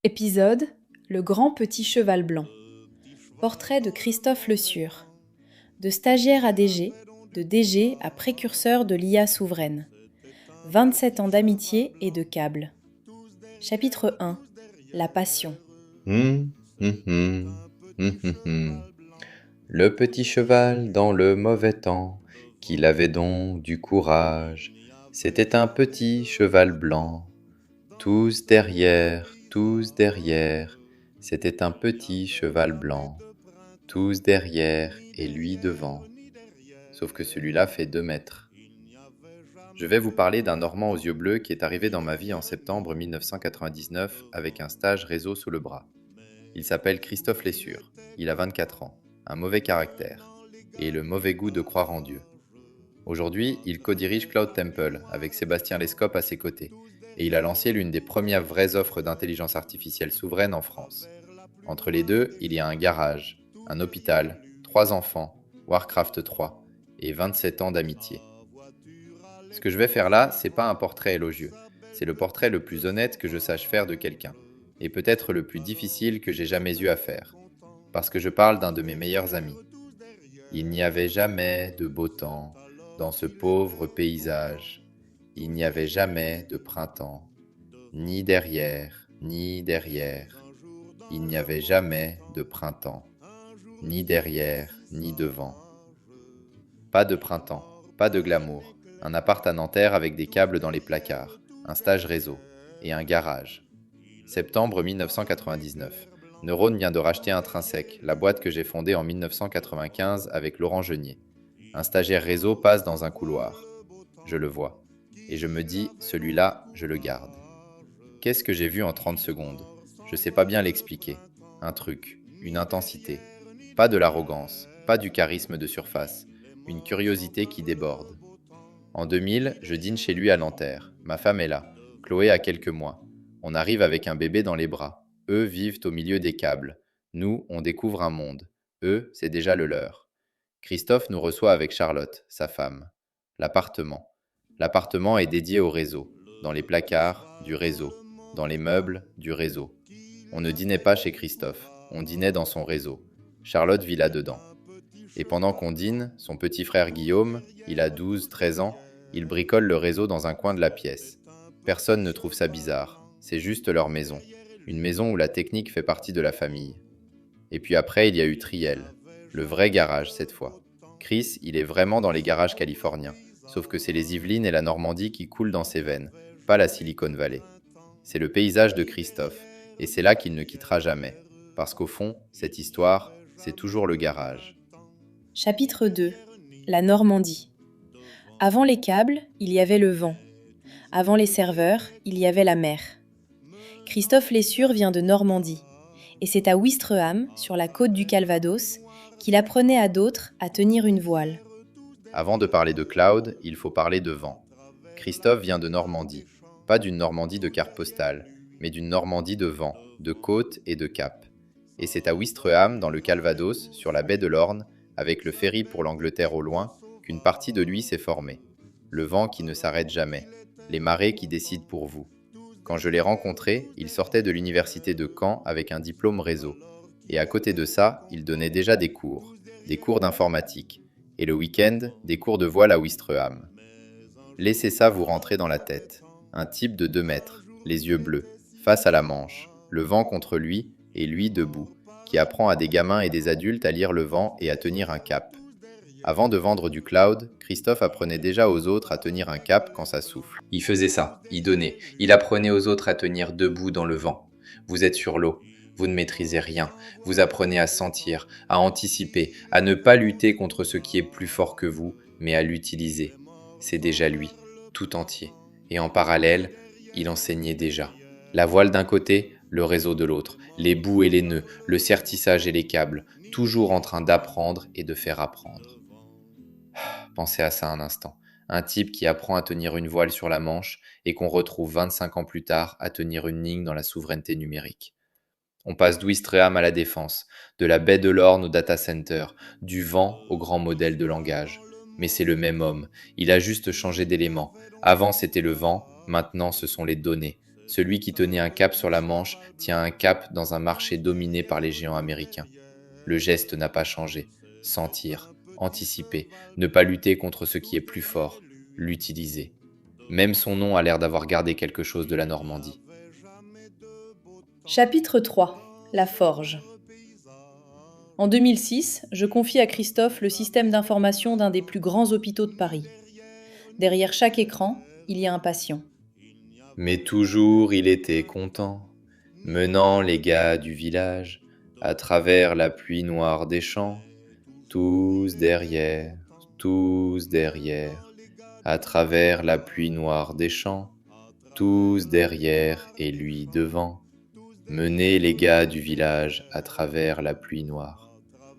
Épisode: Le grand petit cheval blanc. Portrait de Christophe Le Sure. De stagiaire à DG, de DG à précurseur de l'IA souveraine. 27 ans d'amitié et de câble. Chapitre 1: La passion. Hum, hum, hum, hum. Le petit cheval dans le mauvais temps, qu'il avait donc du courage, c'était un petit cheval blanc. Tous derrière, c'était un petit cheval blanc. Tous derrière et lui devant. Sauf que celui-là fait 2 mètres. Je vais vous parler d'un Normand aux yeux bleus qui est arrivé dans ma vie en septembre 1999 avec un stage réseau sous le bras. Il s'appelle Christophe Le Sure, il a 24 ans, un mauvais caractère, et le mauvais goût de croire en Dieu. Aujourd'hui, il co-dirige Cloud Temple avec Sébastien Lescope à ses côtés, et il a lancé l'une des premières vraies offres d'intelligence artificielle souveraine en France. Entre les deux, il y a un garage, un hôpital, 3 enfants, Warcraft 3, et 27 ans d'amitié. Ce que je vais faire là, c'est pas un portrait élogieux, c'est le portrait le plus honnête que je sache faire de quelqu'un, et peut-être le plus difficile que j'ai jamais eu à faire, parce que je parle d'un de mes meilleurs amis. Il n'y avait jamais de beau temps dans ce pauvre paysage, il n'y avait jamais de printemps, ni derrière, ni derrière, il n'y avait jamais de printemps, ni derrière, ni devant. Pas de printemps, pas de glamour, un appart à Nanterre avec des câbles dans les placards, un stage réseau et un garage. Septembre 1999. Neurone vient de racheter Intrinsèque, la boîte que j'ai fondée en 1995 avec Laurent Genier. Un stagiaire réseau passe dans un couloir. Je le vois. Et je me dis, celui-là, je le garde. Qu'est-ce que j'ai vu en 30 secondes? Je sais pas bien l'expliquer. Un truc, une intensité. Pas de l'arrogance, pas du charisme de surface. Une curiosité qui déborde. En 2000, je dîne chez lui à Nanterre. Ma femme est là. Chloé a quelques mois. On arrive avec un bébé dans les bras. Eux vivent au milieu des câbles. Nous, on découvre un monde. Eux, c'est déjà le leur. Christophe nous reçoit avec Charlotte, sa femme. L'appartement. L'appartement est dédié au réseau. Dans les placards, du réseau. Dans les meubles, du réseau. On ne dînait pas chez Christophe. On dînait dans son réseau. Charlotte vit là-dedans. Et pendant qu'on dîne, son petit frère Guillaume, il a 12, 13 ans, il bricole le réseau dans un coin de la pièce. Personne ne trouve ça bizarre, c'est juste leur maison. Une maison où la technique fait partie de la famille. Et puis après, il y a eu Triel, le vrai garage cette fois. Chris, il est vraiment dans les garages californiens, sauf que c'est les Yvelines et la Normandie qui coulent dans ses veines, pas la Silicon Valley. C'est le paysage de Christophe, et c'est là qu'il ne quittera jamais, parce qu'au fond, cette histoire, c'est toujours le garage. Chapitre 2: La Normandie. Avant les câbles, il y avait le vent. Avant les serveurs, il y avait la mer. Christophe Le Sure vient de Normandie. Et c'est à Ouistreham, sur la côte du Calvados, qu'il apprenait à d'autres à tenir une voile. Avant de parler de cloud, il faut parler de vent. Christophe vient de Normandie. Pas d'une Normandie de carte postale, mais d'une Normandie de vent, de côte et de cap. Et c'est à Ouistreham, dans le Calvados, sur la baie de l'Orne, avec le ferry pour l'Angleterre au loin, qu'une partie de lui s'est formée. Le vent qui ne s'arrête jamais, les marées qui décident pour vous. Quand je l'ai rencontré, il sortait de l'université de Caen avec un diplôme réseau. Et à côté de ça, il donnait déjà des cours d'informatique. Et le week-end, des cours de voile à Ouistreham. Laissez ça vous rentrer dans la tête. Un type de 2 mètres, les yeux bleus, face à la Manche, le vent contre lui et lui debout, qui apprend à des gamins et des adultes à lire le vent et à tenir un cap. Avant de vendre du cloud, Christophe apprenait déjà aux autres à tenir un cap quand ça souffle. Il faisait ça, il donnait, il apprenait aux autres à tenir debout dans le vent. Vous êtes sur l'eau, vous ne maîtrisez rien, vous apprenez à sentir, à anticiper, à ne pas lutter contre ce qui est plus fort que vous, mais à l'utiliser. C'est déjà lui, tout entier. Et en parallèle, il enseignait déjà. La voile d'un côté, le réseau de l'autre, les bouts et les nœuds, le sertissage et les câbles, toujours en train d'apprendre et de faire apprendre. Pensez à ça un instant. Un type qui apprend à tenir une voile sur la Manche et qu'on retrouve 25 ans plus tard à tenir une ligne dans la souveraineté numérique. On passe d'Ouistreham à la Défense, de la baie de l'Orne au data center, du vent au grand modèle de langage. Mais c'est le même homme, il a juste changé d'élément. Avant c'était le vent, maintenant ce sont les données. Celui qui tenait un cap sur la Manche tient un cap dans un marché dominé par les géants américains. Le geste n'a pas changé. Sentir, anticiper, ne pas lutter contre ce qui est plus fort, l'utiliser. Même son nom a l'air d'avoir gardé quelque chose de la Normandie. Chapitre 3. La forge. En 2006, je confie à Christophe le système d'information d'un des plus grands hôpitaux de Paris. Derrière chaque écran, il y a un patient. Mais toujours il était content, menant les gars du village à travers la pluie noire des champs, tous derrière, à travers la pluie noire des champs, tous derrière et lui devant, mener les gars du village à travers la pluie noire.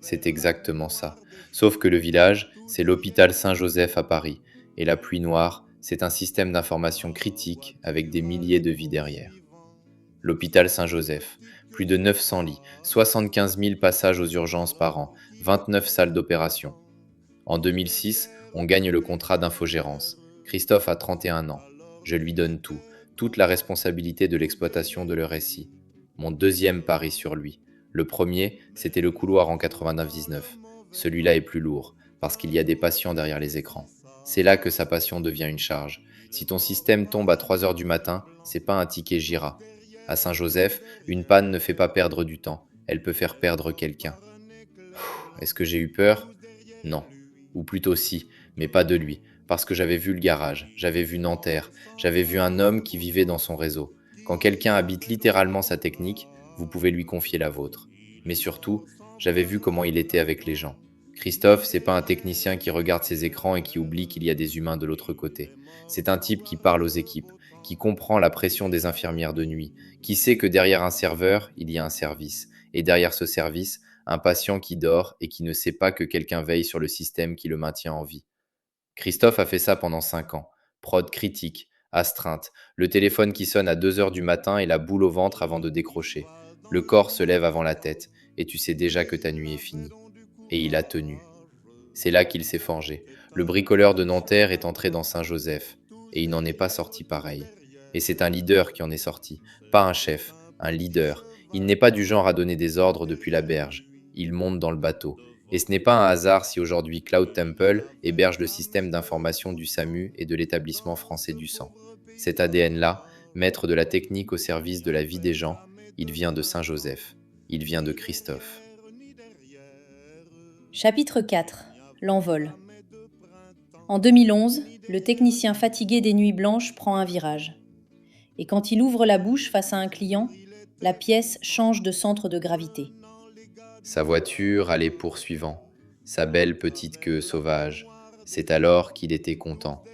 C'est exactement ça, sauf que le village, c'est l'hôpital Saint-Joseph à Paris, et la pluie noire, c'est un système d'information critique avec des milliers de vies derrière. L'hôpital Saint-Joseph, plus de 900 lits, 75 000 passages aux urgences par an, 29 salles d'opération. En 2006, on gagne le contrat d'infogérance. Christophe a 31 ans. Je lui donne tout, toute la responsabilité de l'exploitation de le récit. Mon deuxième pari sur lui. Le premier, c'était le couloir en 99.19. Celui-là est plus lourd, parce qu'il y a des patients derrière les écrans. C'est là que sa passion devient une charge. Si ton système tombe à 3 heures du matin, c'est pas un ticket Jira. À Saint-Joseph, une panne ne fait pas perdre du temps, elle peut faire perdre quelqu'un. Est-ce que j'ai eu peur ? Non. Ou plutôt si, mais pas de lui, parce que j'avais vu le garage, j'avais vu Nanterre, j'avais vu un homme qui vivait dans son réseau. Quand quelqu'un habite littéralement sa technique, vous pouvez lui confier la vôtre. Mais surtout, j'avais vu comment il était avec les gens. Christophe, c'est pas un technicien qui regarde ses écrans et qui oublie qu'il y a des humains de l'autre côté. C'est un type qui parle aux équipes, qui comprend la pression des infirmières de nuit, qui sait que derrière un serveur, il y a un service, et derrière ce service, un patient qui dort et qui ne sait pas que quelqu'un veille sur le système qui le maintient en vie. Christophe a fait ça pendant 5 ans. Prod critique, astreinte, le téléphone qui sonne à 2 heures du matin et la boule au ventre avant de décrocher. Le corps se lève avant la tête, et tu sais déjà que ta nuit est finie. Et il a tenu. C'est là qu'il s'est forgé. Le bricoleur de Nanterre est entré dans Saint-Joseph, et il n'en est pas sorti pareil. Et c'est un leader qui en est sorti, pas un chef, un leader. Il n'est pas du genre à donner des ordres depuis la berge. Il monte dans le bateau. Et ce n'est pas un hasard si aujourd'hui Cloud Temple héberge le système d'information du SAMU et de l'établissement français du sang. Cet ADN-là, maître de la technique au service de la vie des gens, il vient de Saint-Joseph. Il vient de Christophe. Chapitre 4. L'envol. En 2011, le technicien fatigué des nuits blanches prend un virage. Et quand il ouvre la bouche face à un client, la pièce change de centre de gravité. Sa voiture allait poursuivant, sa belle petite queue sauvage. C'est alors qu'il était content.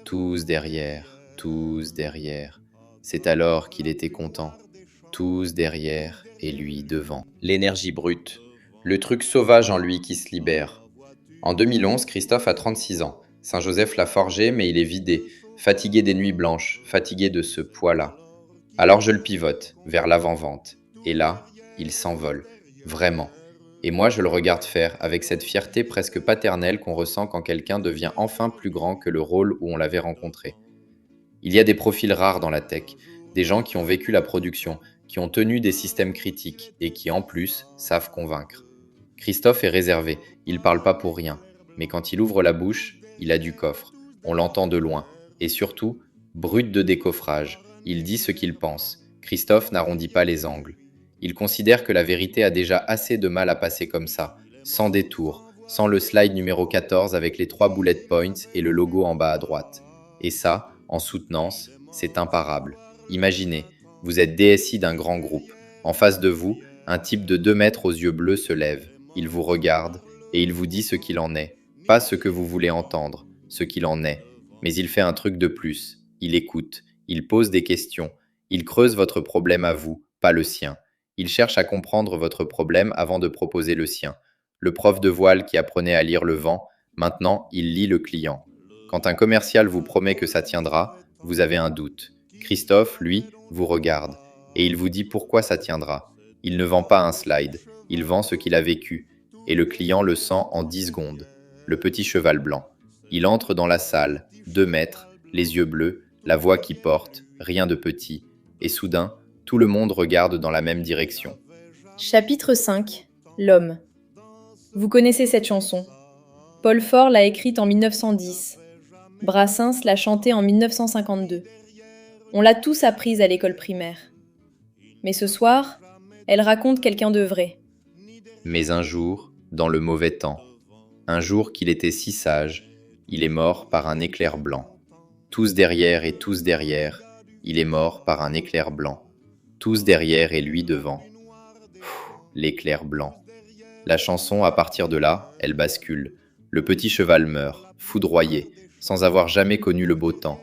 Tous derrière. C'est alors qu'il était content. Tous derrière et lui devant. L'énergie brute, le truc sauvage en lui qui se libère. En 2011, Christophe a 36 ans. Saint-Joseph l'a forgé, mais il est vidé, fatigué des nuits blanches, fatigué de ce poids-là. Alors je le pivote vers l'avant-vente. Et là, il s'envole. Vraiment. Et moi, je le regarde faire avec cette fierté presque paternelle qu'on ressent quand quelqu'un devient enfin plus grand que le rôle où on l'avait rencontré. Il y a des profils rares dans la tech, des gens qui ont vécu la production, qui ont tenu des systèmes critiques et qui, en plus, savent convaincre. Christophe est réservé, il parle pas pour rien, mais quand il ouvre la bouche, il a du coffre, on l'entend de loin, et surtout, brut de décoffrage, il dit ce qu'il pense. Christophe n'arrondit pas les angles. Il considère que la vérité a déjà assez de mal à passer comme ça, sans détour, sans le slide numéro 14 avec les 3 bullet points et le logo en bas à droite. Et ça, en soutenance, c'est imparable. Imaginez, vous êtes DSI d'un grand groupe. En face de vous, un type de 2 mètres aux yeux bleus se lève. Il vous regarde et il vous dit ce qu'il en est. Pas ce que vous voulez entendre, ce qu'il en est. Mais il fait un truc de plus. Il écoute, il pose des questions. Il creuse votre problème à vous, pas le sien. Il cherche à comprendre votre problème avant de proposer le sien. Le prof de voile qui apprenait à lire le vent, maintenant il lit le client. Quand un commercial vous promet que ça tiendra, vous avez un doute. Christophe, lui, vous regarde et il vous dit pourquoi ça tiendra. Il ne vend pas un slide, il vend ce qu'il a vécu et le client le sent en 10 secondes. Le petit cheval blanc. Il entre dans la salle, 2 mètres, les yeux bleus, la voix qui porte, rien de petit. et soudain, tout le monde regarde dans la même direction. Chapitre 5. L'homme. Vous connaissez cette chanson. Paul Fort l'a écrite en 1910. Brassens l'a chantée en 1952. On l'a tous apprise à l'école primaire. Mais ce soir, elle raconte quelqu'un de vrai. Mais un jour, dans le mauvais temps, un jour qu'il était si sage, il est mort par un éclair blanc. Tous derrière et tous derrière, il est mort par un éclair blanc. Tous derrière et lui devant. L'éclair blanc. La chanson, à partir de là, elle bascule. Le petit cheval meurt, foudroyé, sans avoir jamais connu le beau temps.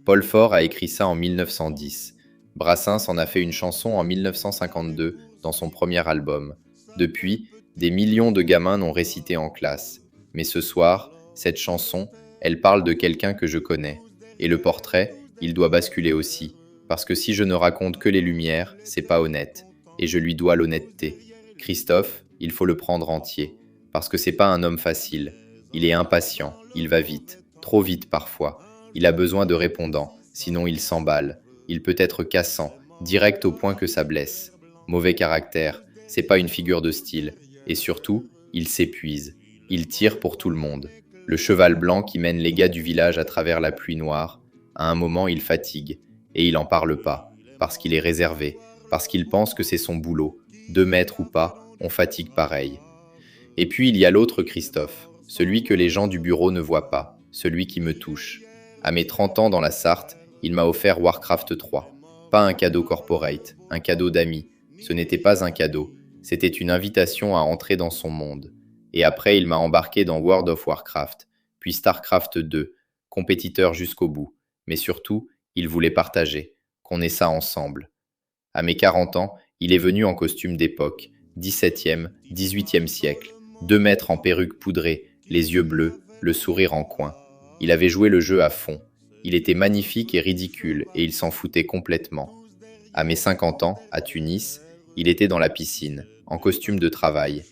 Paul Fort a écrit ça en 1910. Brassens en a fait une chanson en 1952 dans son premier album. Depuis, des millions de gamins l'ont récité en classe. Mais ce soir, cette chanson, elle parle de quelqu'un que je connais. Et le portrait, il doit basculer aussi. Parce que si je ne raconte que les lumières, c'est pas honnête. Et je lui dois l'honnêteté. Christophe, il faut le prendre entier. Parce que c'est pas un homme facile. Il est impatient, il va vite. Trop vite parfois. Il a besoin de répondants, sinon il s'emballe. Il peut être cassant, direct au point que ça blesse. Mauvais caractère, c'est pas une figure de style. Et surtout, il s'épuise. Il tire pour tout le monde. Le cheval blanc qui mène les gars du village à travers la pluie noire, à un moment il fatigue. Et il en parle pas, parce qu'il est réservé, parce qu'il pense que c'est son boulot. 2 mètres ou pas, on fatigue pareil. Et puis il y a l'autre Christophe, celui que les gens du bureau ne voient pas, celui qui me touche. À mes 30 ans dans la Sarthe, il m'a offert Warcraft 3. Pas un cadeau corporate, un cadeau d'amis. Ce n'était pas un cadeau, c'était une invitation à entrer dans son monde. Et après, il m'a embarqué dans World of Warcraft, puis StarCraft 2, compétiteur jusqu'au bout. Mais surtout, il voulait partager, qu'on ait ça ensemble. À mes 40 ans, il est venu en costume d'époque, 17e, 18e siècle, 2 mètres en perruque poudrée, les yeux bleus, le sourire en coin. Il avait joué le jeu à fond. Il était magnifique et ridicule, et il s'en foutait complètement. À mes 50 ans, à Tunis, il était dans la piscine, en costume de travail,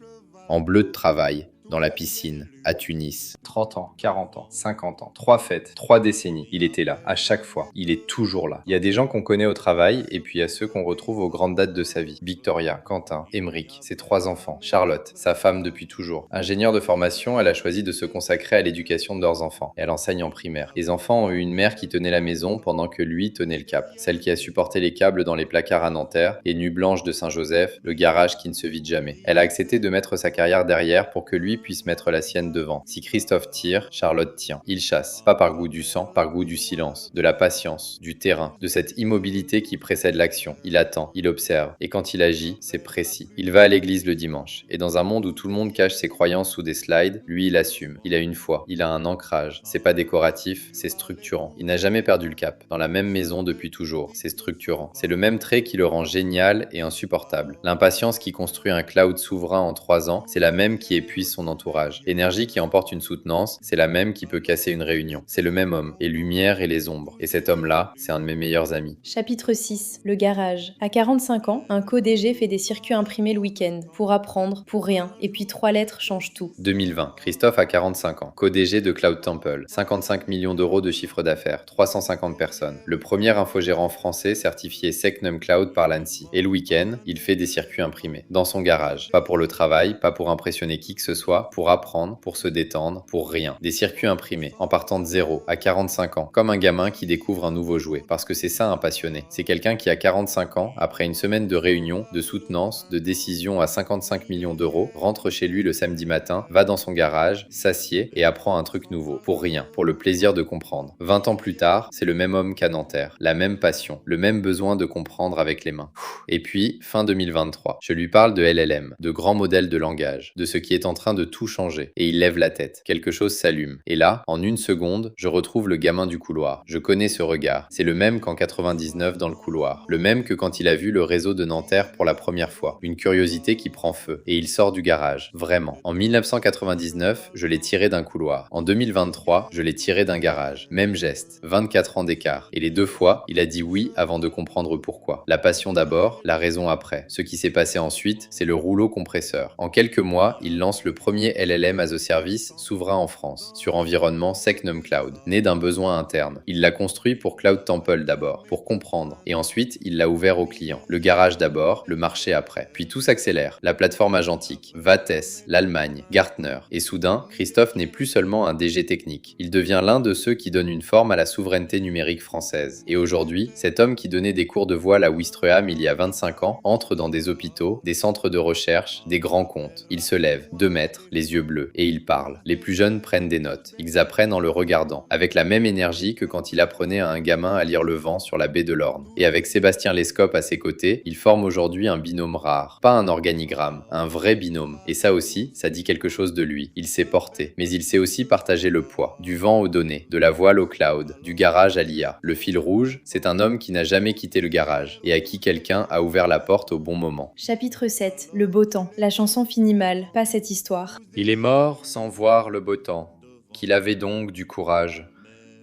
en bleu de travail, dans la piscine, à Tunis. 30 ans, 40 ans, 50 ans, 3 fêtes, 3 décennies, il était là, à chaque fois, il est toujours là. Il y a des gens qu'on connaît au travail, et puis il y a ceux qu'on retrouve aux grandes dates de sa vie. Victoria, Quentin, Émeric, ses 3 enfants, Charlotte, sa femme depuis toujours. Ingénieure de formation, elle a choisi de se consacrer à l'éducation de leurs enfants. Elle enseigne en primaire. Les enfants ont eu une mère qui tenait la maison pendant que lui tenait le cap. Celle qui a supporté les câbles dans les placards à Nanterre, les nuits blanches de Saint-Joseph, le garage qui ne se vide jamais. Elle a accepté de mettre sa carrière derrière pour que lui puisse mettre la sienne devant. Si Christophe tire, Charlotte tient. Il chasse, pas par goût du sang, par goût du silence, de la patience, du terrain, de cette immobilité qui précède l'action. Il attend, il observe, et quand il agit, c'est précis. Il va à l'église le dimanche, et dans un monde où tout le monde cache ses croyances sous des slides, lui il assume. Il a une foi, il a un ancrage. C'est pas décoratif, c'est structurant. Il n'a jamais perdu le cap. Dans la même maison depuis toujours, c'est structurant. C'est le même trait qui le rend génial et insupportable. L'impatience qui construit un cloud souverain en 3 ans, c'est la même qui épuise son entourage. L'énergie qui emporte une soutenance, c'est la même qui peut casser une réunion. C'est le même homme, les lumières et les ombres. Et cet homme-là, c'est un de mes meilleurs amis. Chapitre 6. Le garage. À 45 ans, un co-DG fait des circuits imprimés le week-end. Pour apprendre, pour rien. Et puis 3 lettres changent tout. 2020. Christophe a 45 ans. Co-DG de Cloud Temple. 55 millions d'euros de chiffre d'affaires. 350 personnes. Le premier infogérant français certifié Secnum Cloud par l'ANSSI. Et le week-end, il fait des circuits imprimés. Dans son garage. Pas pour le travail, pas pour impressionner qui que ce soit, pour apprendre, pour se détendre, pour rien. Des circuits imprimés, en partant de zéro, à 45 ans, comme un gamin qui découvre un nouveau jouet. Parce que c'est ça un passionné. C'est quelqu'un qui a 45 ans, après une semaine de réunion, de soutenance, de décision à 55 millions d'euros, rentre chez lui le samedi matin, va dans son garage, s'assied et apprend un truc nouveau. Pour rien, pour le plaisir de comprendre. 20 ans plus tard, c'est le même homme qu'à Nanterre, la même passion, le même besoin de comprendre avec les mains. Et puis, fin 2023, je lui parle de LLM, de grands modèles de langage, de ce qui est en train de tout changer. Et il lève la tête. Quelque chose s'allume. Et là, en une seconde, je retrouve le gamin du couloir. Je connais ce regard. C'est le même qu'en 99 dans le couloir. Le même que quand il a vu le réseau de Nanterre pour la première fois. Une curiosité qui prend feu. Et il sort du garage. Vraiment. En 1999, je l'ai tiré d'un couloir. En 2023, je l'ai tiré d'un garage. Même geste. 24 ans d'écart. Et les 2 fois, il a dit oui avant de comprendre pourquoi. La passion d'abord, la raison après. Ce qui s'est passé ensuite, c'est le rouleau compresseur. En quelques mois, il lance le premier premier LLM as a service souverain en France, sur environnement Secnum Cloud, né d'un besoin interne. Il l'a construit pour Cloud Temple d'abord, pour comprendre, et ensuite il l'a ouvert aux clients. Le garage d'abord, le marché après. Puis tout s'accélère. La plateforme agentique, Vates, l'Allemagne, Gartner. Et soudain, Christophe n'est plus seulement un DG technique. Il devient l'un de ceux qui donnent une forme à la souveraineté numérique française. Et aujourd'hui, cet homme qui donnait des cours de voile à Ouistreham il y a 25 ans entre dans des hôpitaux, des centres de recherche, des grands comptes. Il se lève, 2 mètres, les yeux bleus, et il parle. Les plus jeunes prennent des notes. Ils apprennent en le regardant, avec la même énergie que quand il apprenait à un gamin à lire le vent sur la baie de l'Orne. Et avec Sébastien Lescope à ses côtés, ils forment aujourd'hui un binôme rare. Pas un organigramme, un vrai binôme. Et ça aussi, ça dit quelque chose de lui. Il sait porter, mais il sait aussi partager le poids. Du vent aux données, de la voile au cloud, du garage à l'IA. Le fil rouge, c'est un homme qui n'a jamais quitté le garage, et à qui quelqu'un a ouvert la porte au bon moment. Chapitre 7. Le beau temps. La chanson finit mal, pas cette histoire. Il est mort sans voir le beau temps, qu'il avait donc du courage.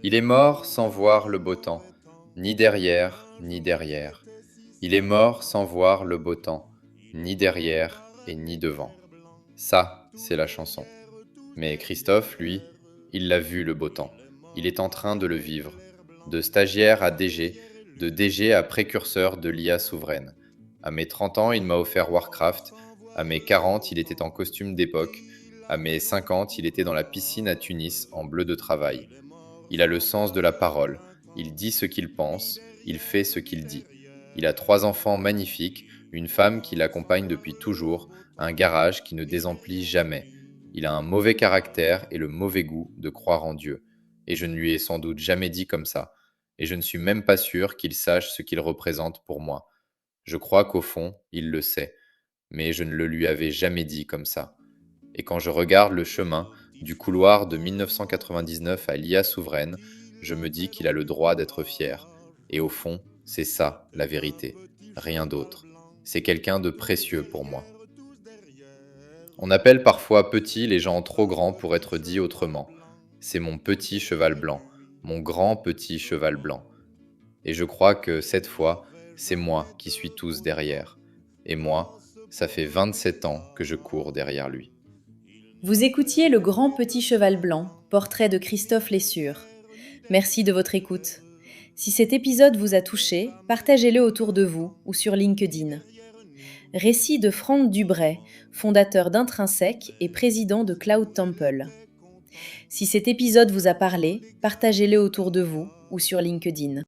Il est mort sans voir le beau temps, ni derrière, ni derrière. Il est mort sans voir le beau temps, ni derrière et ni devant. Ça, c'est la chanson. Mais Christophe, lui, il l'a vu le beau temps. Il est en train de le vivre. De stagiaire à DG, de DG à précurseur de l'IA souveraine. À mes 30 ans, il m'a offert Warcraft. À mes 40, il était en costume d'époque. À mes 50, il était dans la piscine à Tunis en bleu de travail. Il a le sens de la parole. Il dit ce qu'il pense. Il fait ce qu'il dit. Il a 3 enfants magnifiques, une femme qui l'accompagne depuis toujours, un garage qui ne désemplit jamais. Il a un mauvais caractère et le mauvais goût de croire en Dieu. Et je ne lui ai sans doute jamais dit comme ça. Et je ne suis même pas sûr qu'il sache ce qu'il représente pour moi. Je crois qu'au fond, il le sait. Mais je ne le lui avais jamais dit comme ça. Et quand je regarde le chemin du couloir de 1999 à l'IA souveraine, je me dis qu'il a le droit d'être fier. Et au fond, c'est ça, la vérité. Rien d'autre. C'est quelqu'un de précieux pour moi. On appelle parfois petit les gens trop grands pour être dit autrement. C'est mon petit cheval blanc, mon grand petit cheval blanc. Et je crois que cette fois, c'est moi qui suis tous derrière. Et moi, ça fait 27 ans que je cours derrière lui. Vous écoutiez Le Grand Petit Cheval Blanc, portrait de Christophe Lessure. Merci de votre écoute. Si cet épisode vous a touché, partagez-le autour de vous ou sur LinkedIn. Récit de Franck Dubray, fondateur d'Intrinsèque et président de Cloud Temple. Si cet épisode vous a parlé, partagez-le autour de vous ou sur LinkedIn.